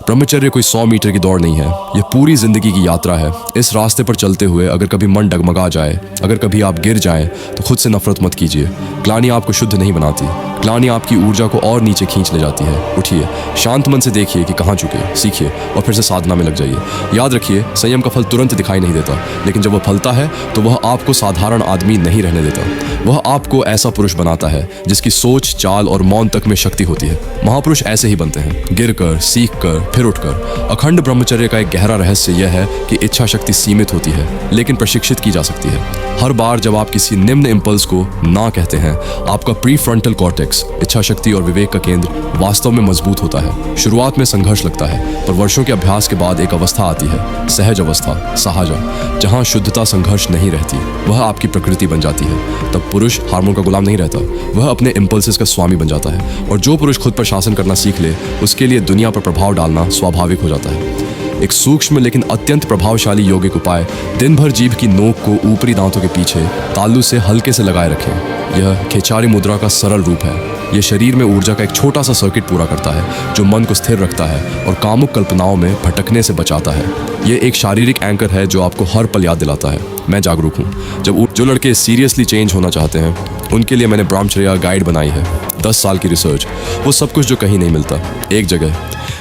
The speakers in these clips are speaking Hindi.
ब्रह्मचर्य कोई 100 मीटर की दौड़ नहीं है, यह पूरी जिंदगी की यात्रा है। इस रास्ते पर चलते हुए अगर कभी मन डगमगा जाए, अगर कभी आप गिर जाएं, तो खुद से नफरत मत कीजिए। ग्लानि आपको शुद्ध नहीं बनाती, ग्लानि आपकी ऊर्जा को और नीचे खींच ले जाती है। उठिए, शांत मन से देखिए कि कहाँ झुके, सीखिए और फिर से साधना में लग जाइए। याद रखिए, संयम का फल तुरंत दिखाई नहीं देता, लेकिन जब वह फलता है तो वह आपको साधारण आदमी नहीं रहने देता। वह आपको ऐसा पुरुष बनाता है जिसकी सोच, चाल और मौन तक में शक्ति होती है। महापुरुष ऐसे ही बनते हैं, गिरकर, सीखकर, फिर उठकर। अखंड ब्रह्मचर्य का एक गहरा रहस्य यह है कि इच्छा शक्ति सीमित होती है, लेकिन प्रशिक्षित की जा सकती है। हर बार जब आप किसी निम्न इंपल्स को ना कहते हैं, आपका प्रीफ्रंटल कॉर्टेक्स, इच्छा शक्ति और विवेक का केंद्र वास्तव में मजबूत होता है। शुरुआत में संघर्ष लगता है, पर वर्षों के अभ्यास के बाद एक अवस्था आती है, सहज अवस्था, सहाजा, जहां शुद्धता संघर्ष नहीं रहती, वह आपकी प्रकृति बन जाती है। तब पुरुष हार्मोन का गुलाम नहीं रहता, वह अपने इंपल्सेस का स्वामी बन जाता है। और जो पुरुष खुद पर शासन करना सीख ले, उसके लिए दुनिया पर प्रभाव डालना स्वाभाविक हो जाता है। एक सूक्ष्म लेकिन अत्यंत प्रभावशाली यौगिक उपाय, दिन भर जीभ की नोक को ऊपरी दांतों के पीछे तालू से हल्के से लगाए रखें। यह खेचारी मुद्रा का सरल रूप है। यह शरीर में ऊर्जा का एक छोटा सा सर्किट पूरा करता है, जो मन को स्थिर रखता है और कामुक कल्पनाओं में भटकने से बचाता है। यह एक शारीरिक एंकर है जो आपको हर पल याद दिलाता है, मैं जागरूक हूँ। जो लड़के सीरियसली चेंज होना चाहते हैं, उनके लिए मैंने ब्रह्मचर्य गाइड बनाई है। 10 साल की रिसर्च, वो सब कुछ जो कहीं नहीं मिलता, एक जगह,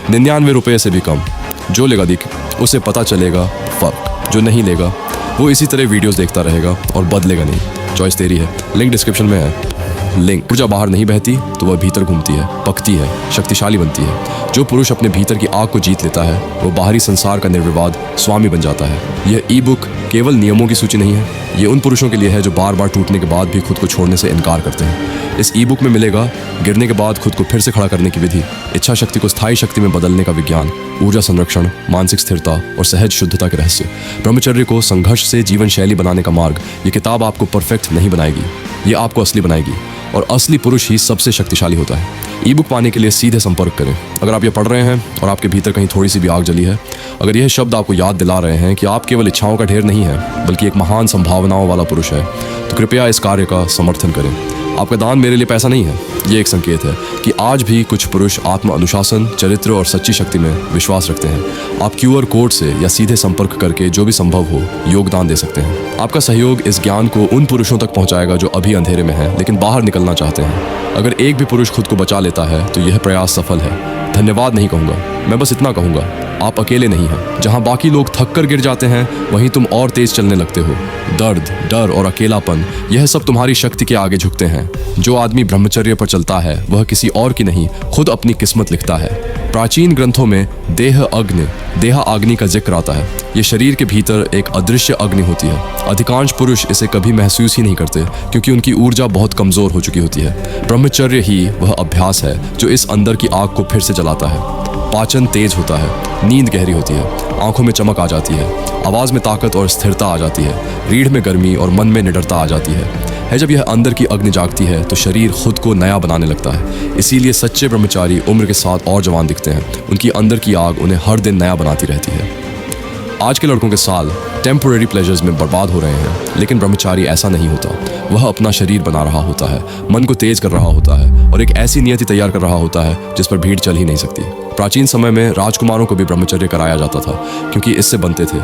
99 रुपये से भी कम। जो लेगा दिख, उसे पता चलेगा फर्क। जो नहीं लेगा, वो इसी तरह वीडियोस देखता रहेगा और बदलेगा नहीं। चॉइस तेरी है, लिंक डिस्क्रिप्शन में है। लिंक। ऊर्जा बाहर नहीं बहती तो वह भीतर घूमती है, पकती है, शक्तिशाली बनती है। जो पुरुष अपने भीतर की आग को जीत लेता है, वो बाहरी संसार का निर्विवाद स्वामी बन जाता है। यह ई बुक केवल नियमों की सूची नहीं है, ये उन पुरुषों के लिए है जो बार बार टूटने के बाद भी खुद को छोड़ने से इनकार करते हैं। इस ई बुक में मिलेगा गिरने के बाद खुद को फिर से खड़ा करने की विधि, इच्छा शक्ति को स्थायी शक्ति में बदलने का विज्ञान, ऊर्जा संरक्षण, मानसिक स्थिरता और सहज शुद्धता के रहस्य, ब्रह्मचर्य को संघर्ष से जीवन शैली बनाने का मार्ग। ये किताब आपको परफेक्ट नहीं बनाएगी, ये आपको असली बनाएगी, और असली पुरुष ही सबसे शक्तिशाली होता है। ई बुक पाने के लिए सीधे संपर्क करें। अगर आप ये पढ़ रहे हैं और आपके भीतर कहीं थोड़ी सी भी आग जली है, अगर यह शब्द आपको याद दिला रहे हैं कि आप केवल इच्छाओं का ढेर नहीं है, बल्कि एक महान संभावनाओं वाला पुरुष है, तो कृपया इस कार्य का समर्थन करें। आपका दान मेरे लिए पैसा नहीं है, ये एक संकेत है कि आज भी कुछ पुरुष आत्म अनुशासन, चरित्र और सच्ची शक्ति में विश्वास रखते हैं। आप QR कोड से या सीधे संपर्क करके जो भी संभव हो योगदान दे सकते हैं। आपका सहयोग इस ज्ञान को उन पुरुषों तक पहुंचाएगा जो अभी अंधेरे में हैं लेकिन बाहर निकलना चाहते हैं। अगर एक भी पुरुष खुद को बचा लेता है तो यह प्रयास सफल है। धन्यवाद नहीं कहूँगा, मैं बस इतना कहूँगा, आप अकेले नहीं हैं। जहाँ बाकी लोग थक कर गिर जाते हैं, वहीं तुम और तेज चलने लगते हो। दर्द, डर और अकेलापन, यह सब तुम्हारी शक्ति के आगे झुकते हैं। जो आदमी ब्रह्मचर्य पर चलता है, वह किसी और की नहीं, खुद अपनी किस्मत लिखता है। प्राचीन ग्रंथों में देहा अग्नि का जिक्र आता है। ये शरीर के भीतर एक अदृश्य अग्नि होती है। अधिकांश पुरुष इसे कभी महसूस ही नहीं करते, क्योंकि उनकी ऊर्जा बहुत कमजोर हो चुकी होती है। ब्रह्मचर्य ही वह अभ्यास है जो इस अंदर की आग को फिर से जलाता है। पाचन तेज होता है, नींद गहरी होती है, आंखों में चमक आ जाती है, आवाज में ताकत और स्थिरता आ जाती है, रीढ़ में गर्मी और मन में निडरता आ जाती है। जब यह अंदर की अग्नि जागती है तो शरीर खुद को नया बनाने लगता है। इसीलिए सच्चे ब्रह्मचारी उम्र के साथ और जवान दिखते हैं। उनकी अंदर की आग उन्हें हर दिन नया बनाती रहती है। आज के लड़कों के साल टेम्पोरेरी प्लेजर्स में बर्बाद हो रहे हैं, लेकिन ब्रह्मचारी ऐसा नहीं होता। वह अपना शरीर बना रहा होता है, मन को तेज कर रहा होता है और एक ऐसी नियति तैयार कर रहा होता है जिस पर भीड़ चल ही नहीं सकती। प्राचीन समय में राजकुमारों को भी ब्रह्मचर्य कराया जाता था, क्योंकि इससे बनते थे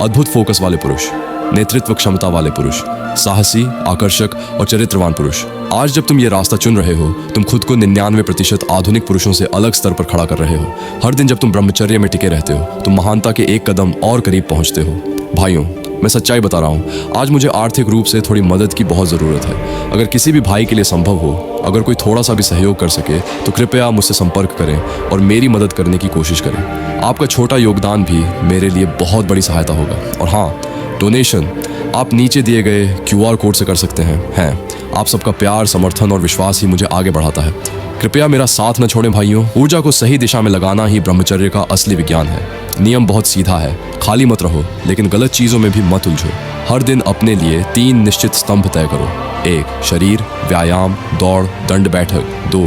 अद्भुत फोकस वाले पुरुष, नेतृत्व क्षमता वाले पुरुष, साहसी, आकर्षक और चरित्रवान पुरुष। आज जब तुम ये रास्ता चुन रहे हो, तुम खुद को 99% आधुनिक पुरुषों से अलग स्तर पर खड़ा कर रहे हो। हर दिन जब तुम ब्रह्मचर्य में टिके रहते हो, तुम महानता के एक कदम और करीब पहुंचते हो। भाइयों, मैं सच्चाई बता रहा हूँ, आज मुझे आर्थिक रूप से थोड़ी मदद की बहुत ज़रूरत है। अगर किसी भी भाई के लिए संभव हो, अगर कोई थोड़ा सा भी सहयोग कर सके, तो कृपया मुझसे संपर्क करें और मेरी मदद करने की कोशिश करें। आपका छोटा योगदान भी मेरे लिए बहुत बड़ी सहायता होगा। और हाँ, डोनेशन आप नीचे दिए गए QR कोड से कर सकते हैं। आप सबका प्यार, समर्थन और विश्वास ही मुझे आगे बढ़ाता है। कृपया मेरा साथ न छोड़ें भाइयों। ऊर्जा को सही दिशा में लगाना ही ब्रह्मचर्य का असली विज्ञान है। नियम बहुत सीधा है, खाली मत रहो, लेकिन गलत चीजों में भी मत उलझो। हर दिन अपने लिए 3 निश्चित स्तंभ तय करो। 1 शरीर, व्यायाम, दौड़, दंड बैठक। 2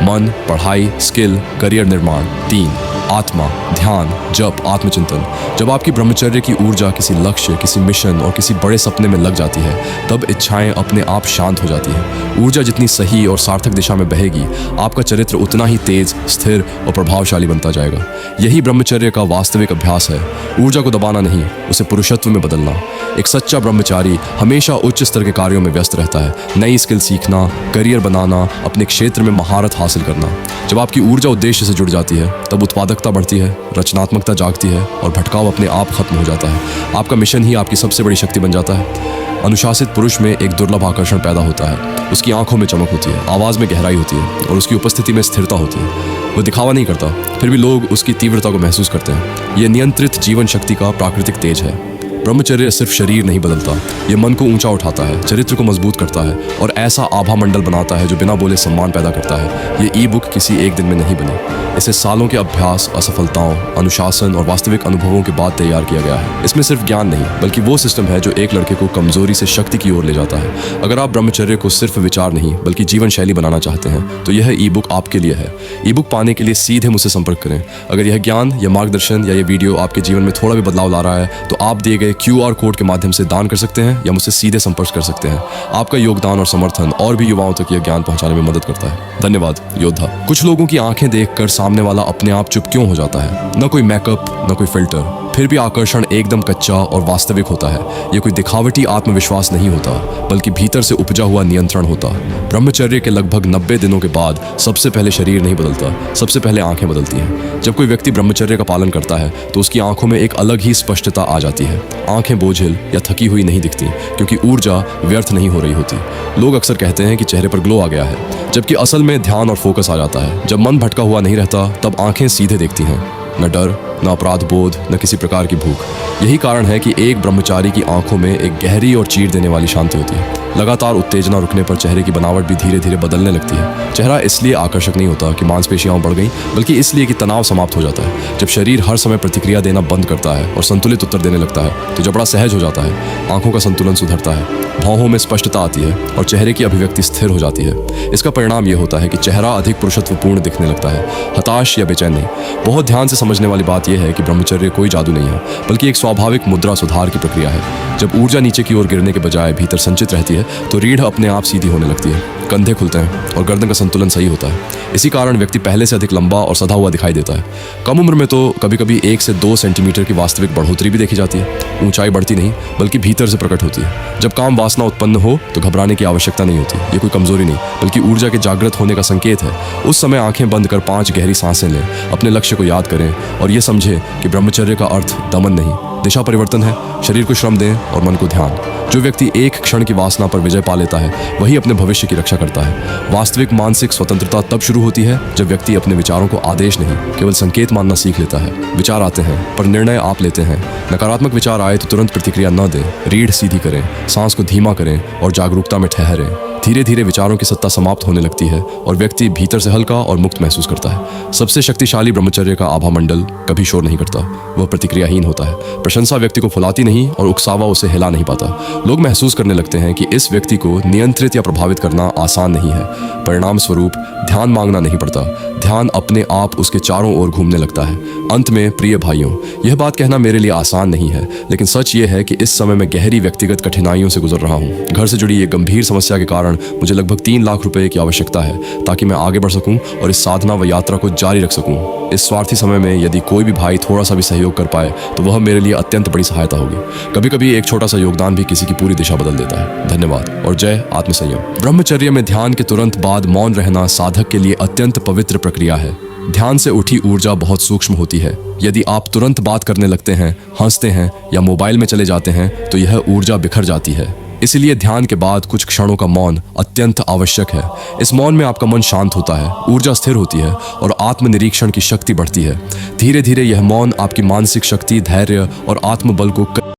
मन, पढ़ाई, स्किल, करियर निर्माण। 3 आत्मा, ध्यान, जप, आत्मचिंतन। जब आपकी ब्रह्मचर्य की ऊर्जा किसी लक्ष्य, किसी मिशन और किसी बड़े सपने में लग जाती है, तब इच्छाएं अपने आप शांत हो जाती हैं। ऊर्जा जितनी सही और सार्थक दिशा में बहेगी, आपका चरित्र उतना ही तेज, स्थिर और प्रभावशाली बनता जाएगा। यही ब्रह्मचर्य का वास्तविक अभ्यास है। ऊर्जा को दबाना नहीं, उसे पुरुषत्व में बदलना। एक सच्चा ब्रह्मचारी हमेशा उच्च स्तर के कार्यों में व्यस्त रहता है। नई स्किल सीखना, करियर बनाना, अपने क्षेत्र में महारत हासिल करना। जब आपकी ऊर्जा उद्देश्य से जुड़ जाती है, तब उत्पादकता बढ़ती है, रचनात्मकता जागती है और भटकाव अपने आप खत्म हो जाता है। आपका मिशन ही आपकी सबसे बड़ी शक्ति बन जाता है। अनुशासित पुरुष में एक दुर्लभ आकर्षण पैदा होता है। उसकी आंखों में चमक होती है, आवाज़ में गहराई होती है और उसकी उपस्थिति में स्थिरता होती है। वो दिखावा नहीं करता, फिर भी लोग उसकी तीव्रता को महसूस करते हैं। यह नियंत्रित जीवन शक्ति का प्राकृतिक तेज है। ब्रह्मचर्य सिर्फ शरीर नहीं बदलता, ये मन को ऊंचा उठाता है, चरित्र को मजबूत करता है और ऐसा आभा मंडल बनाता है जो बिना बोले सम्मान पैदा करता है। ये ई बुक किसी एक दिन में नहीं बनी। इसे सालों के अभ्यास, असफलताओं, अनुशासन और वास्तविक अनुभवों के बाद तैयार किया गया है। इसमें सिर्फ ज्ञान नहीं, बल्कि वो सिस्टम है जो एक लड़के को कमजोरी से शक्ति की ओर ले जाता है। अगर आप ब्रह्मचर्य को सिर्फ विचार नहीं, बल्कि जीवन शैली बनाना चाहते हैं, तो यह ई बुक आपके लिए है। ई बुक पाने के लिए सीधे मुझसे संपर्क करें। अगर यह ज्ञान या मार्गदर्शन या ये वीडियो आपके जीवन में थोड़ा भी बदलाव ला रहा है, तो आप दिए गए QR कोड के माध्यम से दान कर सकते हैं या मुझसे सीधे संपर्क कर सकते हैं। आपका योगदान और समर्थन और भी युवाओं तक यह ज्ञान पहुंचाने में मदद करता है। धन्यवाद योद्धा। कुछ लोगों की आंखें देखकर सामने वाला अपने आप चुप क्यों हो जाता है? न कोई मेकअप, न कोई फिल्टर, फिर भी आकर्षण एकदम कच्चा और वास्तविक होता है। यह कोई दिखावटी आत्मविश्वास नहीं होता, बल्कि भीतर से उपजा हुआ नियंत्रण होता। ब्रह्मचर्य के लगभग 90 दिनों के बाद सबसे पहले शरीर नहीं बदलता, सबसे पहले आंखें बदलती हैं। जब कोई व्यक्ति ब्रह्मचर्य का पालन करता है, तो उसकी आंखों में एक अलग ही स्पष्टता आ जाती है। आंखें बोझिल या थकी हुई नहीं दिखती, क्योंकि ऊर्जा व्यर्थ नहीं हो रही होती। लोग अक्सर कहते हैं कि चेहरे पर ग्लो आ गया है, जबकि असल में ध्यान और फोकस आ जाता है। जब मन भटका हुआ नहीं रहता, तब आंखें सीधे देखती हैं। न डर, न अपराध बोध, न किसी प्रकार की भूख। यही कारण है कि एक ब्रह्मचारी की आंखों में एक गहरी और चीर देने वाली शांति होती है। लगातार उत्तेजना रुकने पर चेहरे की बनावट भी धीरे धीरे बदलने लगती है। चेहरा इसलिए आकर्षक नहीं होता कि मांसपेशियां बढ़ गई, बल्कि इसलिए कि तनाव समाप्त हो जाता है। जब शरीर हर समय प्रतिक्रिया देना बंद करता है और संतुलित उत्तर देने लगता है, तो जबड़ा सहज हो जाता है, आंखों का संतुलन सुधरता है, भौहों में स्पष्टता आती है और चेहरे की अभिव्यक्ति स्थिर हो जाती है। इसका परिणाम यह होता है कि चेहरा अधिक पुरुषत्वपूर्ण दिखने लगता है, हताश या बेचैन नहीं। बहुत ध्यान से समझने वाली बात यह है कि ब्रह्मचर्य कोई जादू नहीं है, बल्कि एक स्वाभाविक मुद्रा सुधार की प्रक्रिया है। जब ऊर्जा नीचे की ओर गिरने के बजाय भीतर संचित रहती है, तो रीढ़ अपने आप सीधी होने लगती है, कंधे खुलते हैं और गर्दन का संतुलन सही होता है। इसी कारण व्यक्ति पहले से अधिक लंबा और सधा हुआ दिखाई देता है। कम उम्र में तो कभी कभी 1 से 2 सेंटीमीटर की वास्तविक बढ़ोतरी भी देखी जाती है। ऊंचाई बढ़ती नहीं, बल्कि भीतर से प्रकट होती है। जब काम वासना उत्पन्न हो, तो घबराने की आवश्यकता नहीं होती। ये कोई कमजोरी नहीं, बल्कि ऊर्जा के जागृत होने का संकेत है। उस समय आंखें बंद कर 5 गहरी सांसें लें, अपने लक्ष्य को याद करें और यह समझें कि ब्रह्मचर्य का अर्थ दमन नहीं, दिशा परिवर्तन है। शरीर को श्रम दें और मन को ध्यान। जो व्यक्ति एक क्षण की वासना पर विजय पा लेता है, वही अपने भविष्य की रक्षा करता है। वास्तविक मानसिक स्वतंत्रता तब शुरू होती है जब व्यक्ति अपने विचारों को आदेश नहीं, केवल संकेत मानना सीख लेता है। विचार आते हैं, पर निर्णय आप लेते हैं। नकारात्मक विचार आए तो तुरंत प्रतिक्रिया न दें, रीढ़ सीधी करें, सांस को धीमा करें और जागरूकता में ठहरें। धीरे धीरे विचारों की सत्ता समाप्त होने लगती है और व्यक्ति भीतर से हल्का और मुक्त महसूस करता है। सबसे शक्तिशाली ब्रह्मचर्य का आभा मंडल कभी शोर नहीं करता, वह प्रतिक्रियाहीन होता है। प्रशंसा व्यक्ति को फुलाती नहीं और उकसावा उसे हिला नहीं पाता। लोग महसूस करने लगते हैं कि इस व्यक्ति को नियंत्रित या प्रभावित करना आसान नहीं है। परिणाम स्वरूप ध्यान मांगना नहीं पड़ता, ध्यान अपने आप उसके चारों ओर घूमने लगता है। अंत में प्रिय भाइयों, यह बात कहना मेरे लिए आसान नहीं है, लेकिन सच ये है कि इस समय मैं गहरी व्यक्तिगत कठिनाइयों से गुजर रहा हूँ। घर से जुड़ी एक गंभीर समस्या के कारण मुझे लगभग 3 लाख रुपए की आवश्यकता है, ताकि मैं आगे बढ़ सकूं और इस साधना व यात्रा को जारी रख सकूं। इस स्वार्थी समय में यदि कोई भी भाई थोड़ा सा भी सहयोग कर पाए, तो वह मेरे लिए अत्यंत बड़ी सहायता होगी। कभी कभी एक छोटा सा योगदान भी किसी की पूरी दिशा बदल देता है। धन्यवाद और जय आत्मसंयम। ब्रह्मचर्य में ध्यान के तुरंत बाद मौन रहना साधक के लिए अत्यंत पवित्र प्रक्रिया है। ध्यान से उठी ऊर्जा बहुत सूक्ष्म होती है। यदि आप तुरंत बात करने लगते हैं, हंसते हैं या मोबाइल में चले जाते हैं, तो यह ऊर्जा बिखर जाती है। इसलिए ध्यान के बाद कुछ क्षणों का मौन अत्यंत आवश्यक है। इस मौन में आपका मन शांत होता है, ऊर्जा स्थिर होती है और आत्मनिरीक्षण की शक्ति बढ़ती है। धीरे धीरे यह मौन आपकी मानसिक शक्ति, धैर्य और आत्मबल को